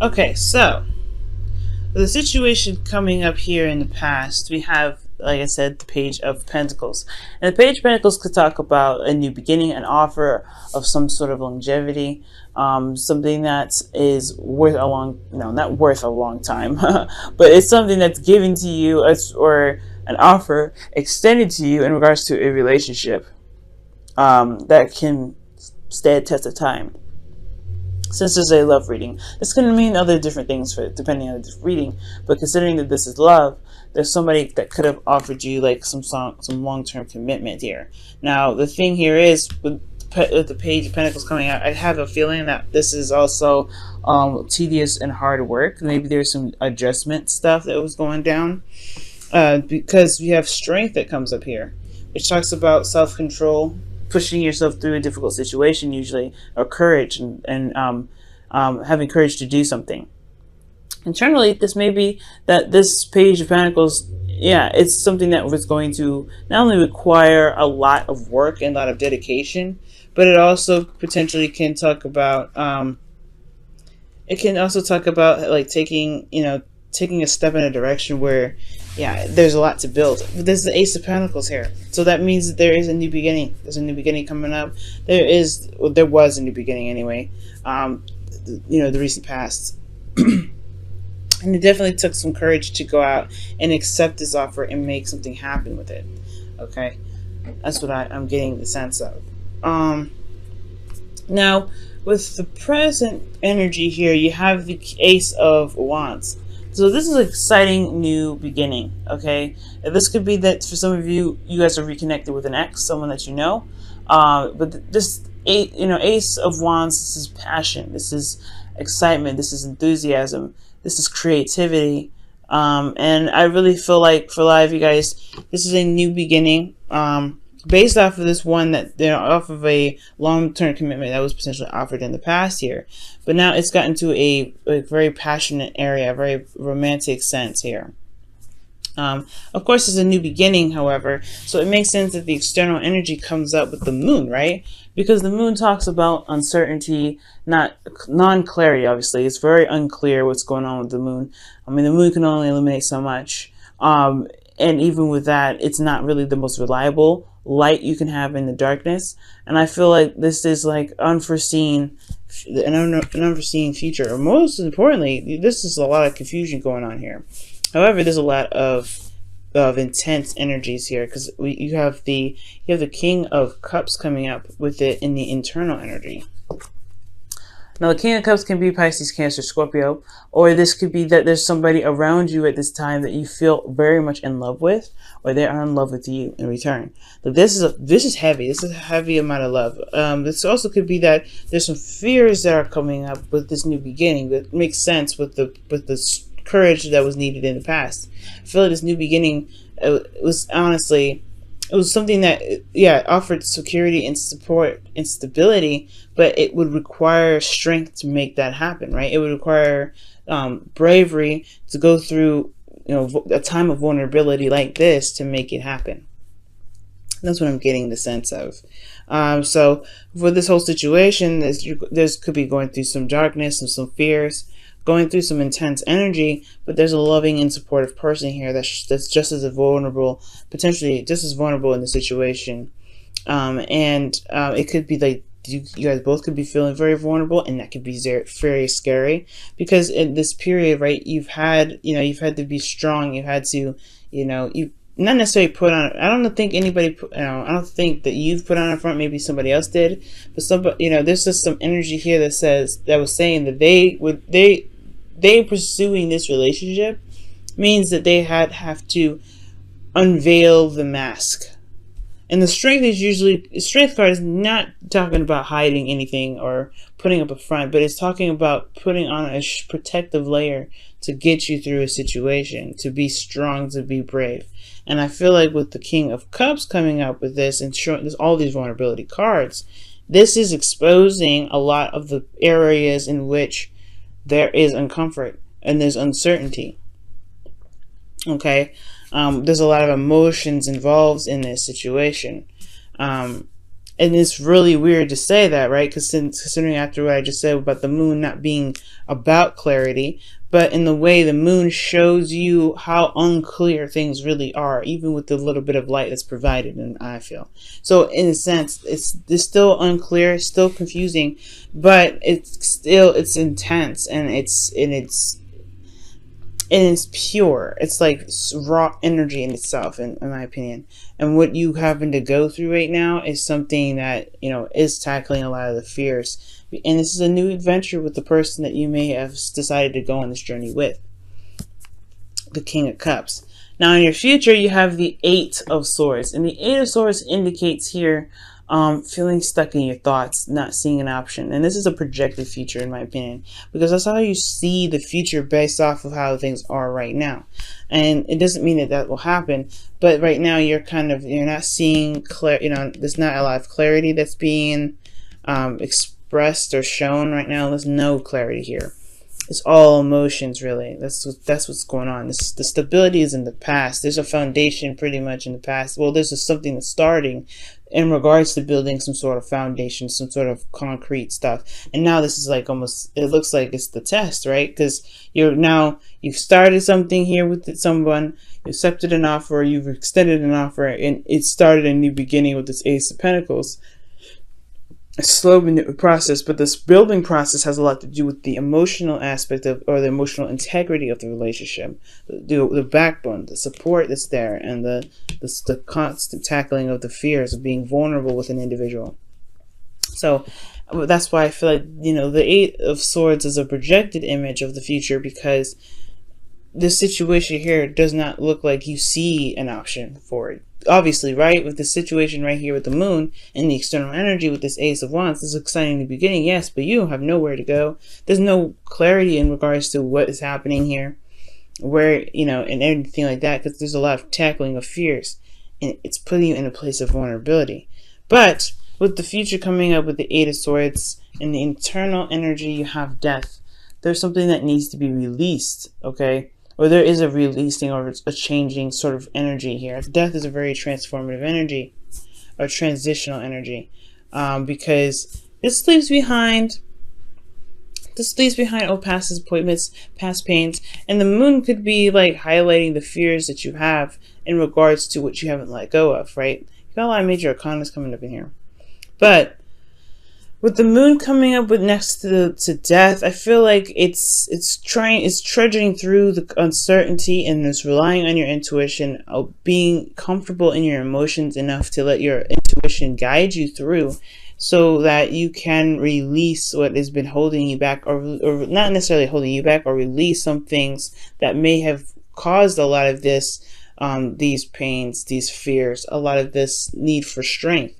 Okay, so the situation coming up here in the past, we have, like I said, the Page of Pentacles. And the Page of Pentacles could talk about a new beginning, an offer of some sort of longevity, something that is worth a long, no, not worth a long time, but it's something that's given to you or an offer extended to you in regards to a relationship that can stand the test of time. Since this is a love reading, this can mean other different things for depending on the reading. But considering that this is love, there's somebody that could have offered you like some long-term commitment here. Now the thing here is with the Page of Pentacles coming out, I have a feeling that this is also tedious and hard work. Maybe there's some adjustment stuff that was going down because we have Strength that comes up here, which talks about self-control, pushing yourself through a difficult situation usually, or courage and having courage to do something. Internally, this may be that this Page of Pentacles, yeah, it's something that was going to not only require a lot of work and a lot of dedication, but it also potentially can talk about, it can also talk about like taking a step in a direction where, yeah, there's a lot to build. But there's the Ace of Pentacles here, so that means that there is a new beginning. There's a new beginning coming up. There was a new beginning anyway. The recent past, and it definitely took some courage to go out and accept this offer and make something happen with it. Okay, that's what I'm getting the sense of. Now, with the present energy here, you have the Ace of Wands. So this is an exciting new beginning, okay? This could be that for some of you, you guys are reconnected with an ex, someone that you know. But this, Ace of Wands, this is passion, this is excitement, this is enthusiasm, this is creativity. And I really feel like for a lot of you guys, this is a new beginning. Based off of this one that off of a long-term commitment that was potentially offered in the past year, but now it's gotten to a very passionate area, a very romantic sense here. Of course, it's a new beginning, however, so it makes sense that the external energy comes up with the moon, right? Because the moon talks about uncertainty, not non-clarity. Obviously, it's very unclear what's going on with the moon. I mean, the moon can only illuminate so much, and even with that, it's not really the most reliable light you can have in the darkness. And I feel like this is like an unforeseen future, or most importantly, this is a lot of confusion going on here. However, there's a lot of intense energies here, because you have the King of Cups coming up with it in the internal energy. Now, the King of Cups can be Pisces, Cancer, Scorpio, or this could be that there's somebody around you at this time that you feel very much in love with, or they are in love with you in return. But this is heavy. This is a heavy amount of love. This also could be that there's some fears that are coming up with this new beginning that makes sense with the courage that was needed in the past. I feel like this new beginning, it was something that, yeah, offered security and support and stability, but it would require strength to make that happen, right? It would require bravery to go through, a time of vulnerability like this to make it happen. That's what I'm getting the sense of. So for this whole situation, there's could be going through some darkness and some fears, going through some intense energy, but there's a loving and supportive person here that's just as vulnerable, potentially just as vulnerable in the situation. It could be like you guys both could be feeling very vulnerable, and that could be very scary, because in this period, right, you've had to be strong. You had to, you not necessarily put on, I don't think anybody, I don't think that you've put on a front, maybe somebody else did, but somebody, there's just some energy here that was saying that they pursuing this relationship means that they have to unveil the mask. And the strength card is not talking about hiding anything or putting up a front, but it's talking about putting on a protective layer to get you through a situation, to be strong, to be brave. And I feel like with the King of Cups coming up with this and showing there's all these vulnerability cards, this is exposing a lot of the areas in which there is uncomfort and there's uncertainty. Okay, there's a lot of emotions involved in this situation, and And it's really weird to say that, right? Because considering after what I just said about the moon not being about clarity, but in the way the moon shows you how unclear things really are, even with the little bit of light that's provided, and I feel. So in a sense, it's still unclear, still confusing, but it's intense, and it's pure. It's like raw energy in itself, in my opinion. And what you happen to go through right now is something that, you know, is tackling a lot of the fears. And this is a new adventure with the person that you may have decided to go on this journey with. The King of Cups. Now in your future, you have the Eight of Swords. And the Eight of Swords indicates here feeling stuck in your thoughts, not seeing an option. And this is a projected future, in my opinion, because that's how you see the future based off of how things are right now. And it doesn't mean that that will happen, but right now you're not seeing there's not a lot of clarity that's being expressed or shown right now. There's no clarity here. It's all emotions, really. That's what's going on. The stability is in the past. There's a foundation pretty much in the past. Well, there's just something that's starting in regards to building some sort of foundation, some sort of concrete stuff. And now this is like almost, it looks like it's the test, right? Because you've started something here with someone, you accepted an offer, you've extended an offer, and it started a new beginning with this Ace of Pentacles. A slow process, but this building process has a lot to do with the emotional aspect of, or the emotional integrity of the relationship, the backbone, the support that's there, and the constant tackling of the fears of being vulnerable with an individual. So that's why I feel like, you know, the Eight of Swords is a projected image of the future, because this situation here does not look like you see an option for it. Obviously, right, with the situation right here with the moon and the external energy with this Ace of Wands, this is exciting in the beginning, yes, but you have nowhere to go. There's no clarity in regards to what is happening here, where, you know, and everything like that, because there's a lot of tackling of fears, and it's putting you in a place of vulnerability. But with the future coming up with the Eight of Swords and the internal energy, you have death. There's something that needs to be released, okay? Or there is a releasing or a changing sort of energy here. Death is a very transformative energy, or transitional energy, because this leaves behind old past disappointments, past pains, and the moon could be like highlighting the fears that you have in regards to what you haven't let go of, right? You got a lot of major arcanas coming up in here, but with the moon coming up with next to death, I feel like it's trudging through the uncertainty, and it's relying on your intuition, being comfortable in your emotions enough to let your intuition guide you through, so that you can release what has been holding you back, or not necessarily holding you back, or release some things that may have caused a lot of this, these pains, these fears, a lot of this need for strength.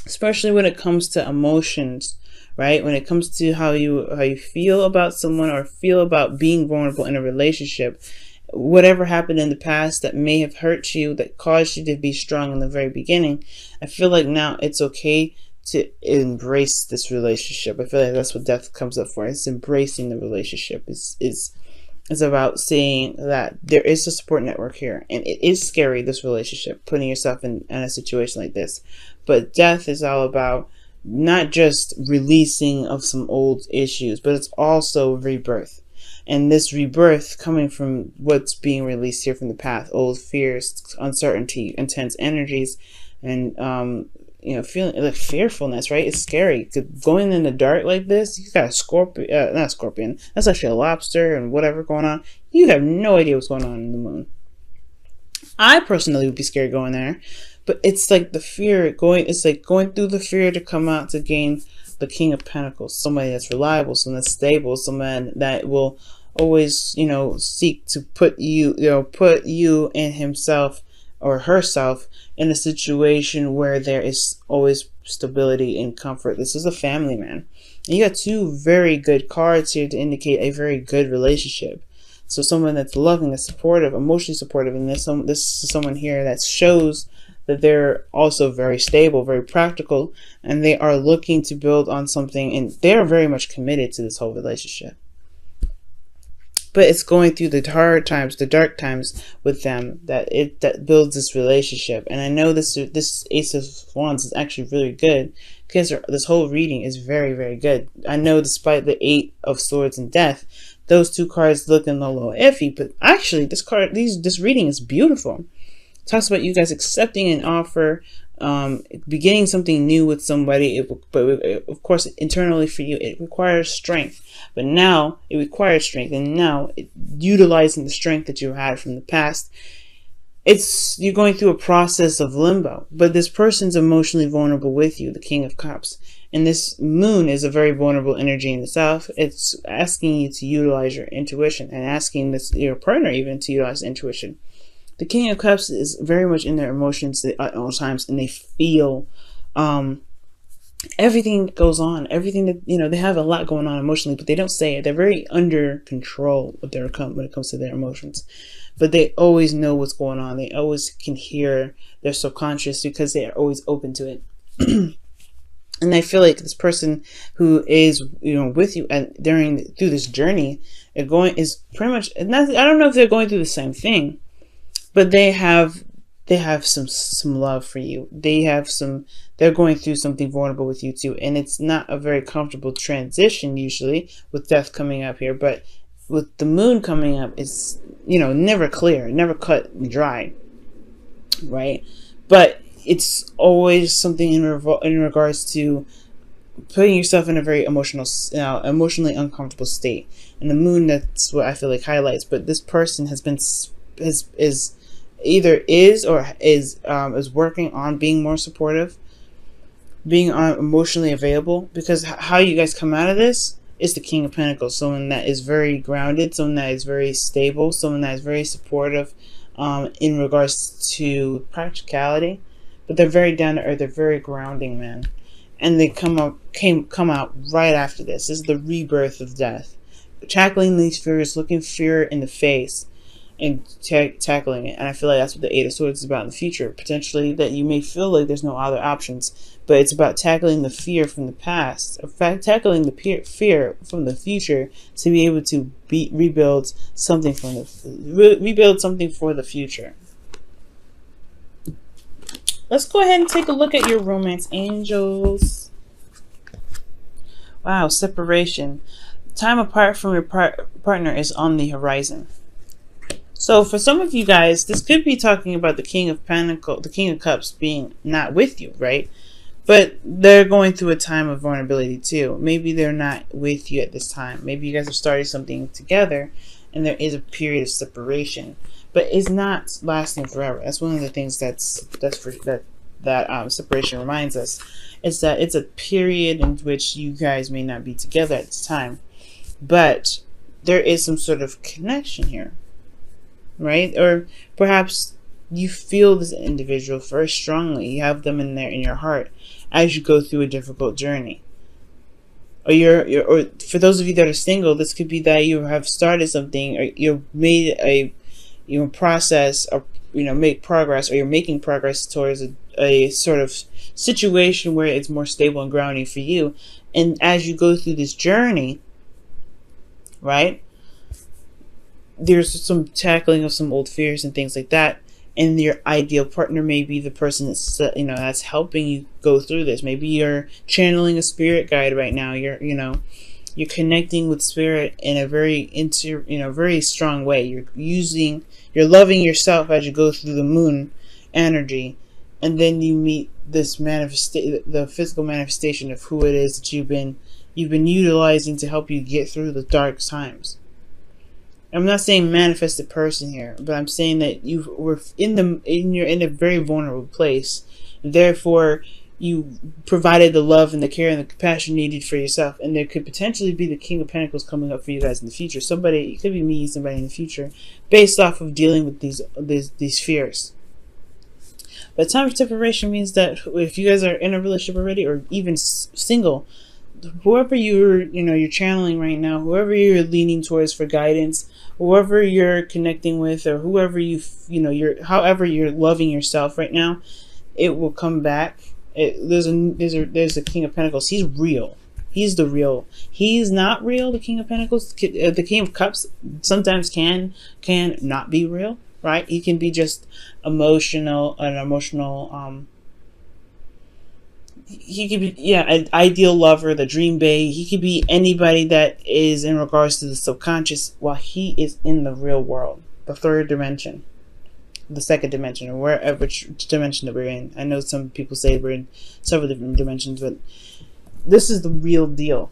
Especially when it comes to emotions, right? When it comes to how you feel about someone, or feel about being vulnerable in a relationship, whatever happened in the past that may have hurt you, that caused you to be strong in the very beginning, I feel like now it's okay to embrace this relationship. I feel like that's what death comes up for. It's embracing the relationship. It's about seeing that there is a support network here, and it is scary, this relationship, putting yourself in a situation like this. But death is all about not just releasing of some old issues, but it's also rebirth. And this rebirth coming from what's being released here from the past, old fears, uncertainty, intense energies, and you know, feeling like fearfulness, right? It's scary. Going in the dark like this, you got a scorpion, not a scorpion, that's actually a lobster and whatever going on. You have no idea what's going on in the moon. I personally would be scared going there, but it's like the fear it's like going through the fear to come out to gain the King of Pentacles, somebody that's reliable, someone that's stable, someone that will always, you know, seek to put you and himself or herself in a situation where there is always stability and comfort. This is a family man. And you got two very good cards here to indicate a very good relationship. So someone that's loving, that's supportive, emotionally supportive, and this is someone here that shows that they're also very stable, very practical, and they are looking to build on something, and they're very much committed to this whole relationship. but it's going through the hard times, the dark times with them, that builds this relationship. And I know this Ace of Wands is actually really good, because this whole reading is very, very good. I know despite the 8 of Swords and Death, those two cards looking a little iffy, but actually this reading is beautiful. It talks about you guys accepting an offer, beginning something new with somebody. But of course, internally for you, it requires strength. But now it requires strength, and now utilizing the strength that you had from the past, you're going through a process of limbo. But this person's emotionally vulnerable with you, the King of Cups, and this moon is a very vulnerable energy in itself. It's asking you to utilize your intuition, and asking your partner even to utilize intuition. The King of Cups is very much in their emotions at all times, and they feel everything that goes on, everything that, they have a lot going on emotionally, but they don't say it. They're very under control when it comes to their emotions, but they always know what's going on. They always can hear their subconscious, because they are always open to it. And I feel like this person who is, with you through this journey, is pretty much, I don't know if they're going through the same thing, but they have some love for you. They're going through something vulnerable with you too. And it's not a very comfortable transition usually, with death coming up here. But with the moon coming up, it's, never clear, never cut and dry, right? But it's always something in regards to putting yourself in a very emotionally uncomfortable state. And the moon, that's what I feel like highlights. But this person is working on being more supportive, being emotionally available, because how you guys come out of this is the King of Pentacles, someone that is very grounded, someone that is very stable, someone that is very supportive in regards to practicality, but they're very down to earth, they're very grounding, man. And they come out right after this. This is the rebirth of death, tackling these fears, looking fear in the face, and tackling it. And I feel like that's what the 8 of Swords is about in the future. Potentially that you may feel like there's no other options, but it's about tackling the fear from the past, in fact, tackling the fear from the future, to be able to rebuild something for the future. Let's go ahead and take a look at your romance angels. Wow, separation. Time apart from your partner is on the horizon. So for some of you guys, this could be talking about the King of Cups being not with you, right? But they're going through a time of vulnerability too. Maybe they're not with you at this time. Maybe you guys are starting something together, and there is a period of separation, but it's not lasting forever. That's one of the things that separation reminds us, is that it's a period in which you guys may not be together at this time, but there is some sort of connection here. Right? Or perhaps you feel this individual very strongly. You have them in your heart as you go through a difficult journey. Or for those of you that are single, this could be that you have started something, or you've made a process, or make progress, or you're making progress towards a sort of situation where it's more stable and grounding for you. And as you go through this journey, right, there's some tackling of some old fears and things like that, and your ideal partner may be the person that's that's helping you go through this. Maybe you're channeling a spirit guide right now. You're connecting with spirit in a very very strong way. You're loving yourself as you go through the moon energy, and then you meet this the physical manifestation of who it is that you've been utilizing to help you get through the dark times. I'm not saying manifested person here, but I'm saying that you're in a very vulnerable place. Therefore, you provided the love and the care and the compassion needed for yourself, and there could potentially be the King of Pentacles coming up for you guys in the future. It could be me, somebody in the future, based off of dealing with these fears. But time of separation means that if you guys are in a relationship already, or even single, whoever you're channeling right now, whoever you're leaning towards for guidance, whoever you're connecting with, or whoever however you're loving yourself right now, it will come back. There's a King of Pentacles. He's real. He's the real. He's not real. The King of Pentacles, the King of Cups, sometimes can not be real, right? He can be just emotional, an emotional. He could be, yeah, an ideal lover, the dream babe. He could be anybody that is in regards to the subconscious, while he is in the real world, the third dimension, the second dimension, or wherever dimension that we're in. I know some people say we're in several different dimensions, but this is the real deal.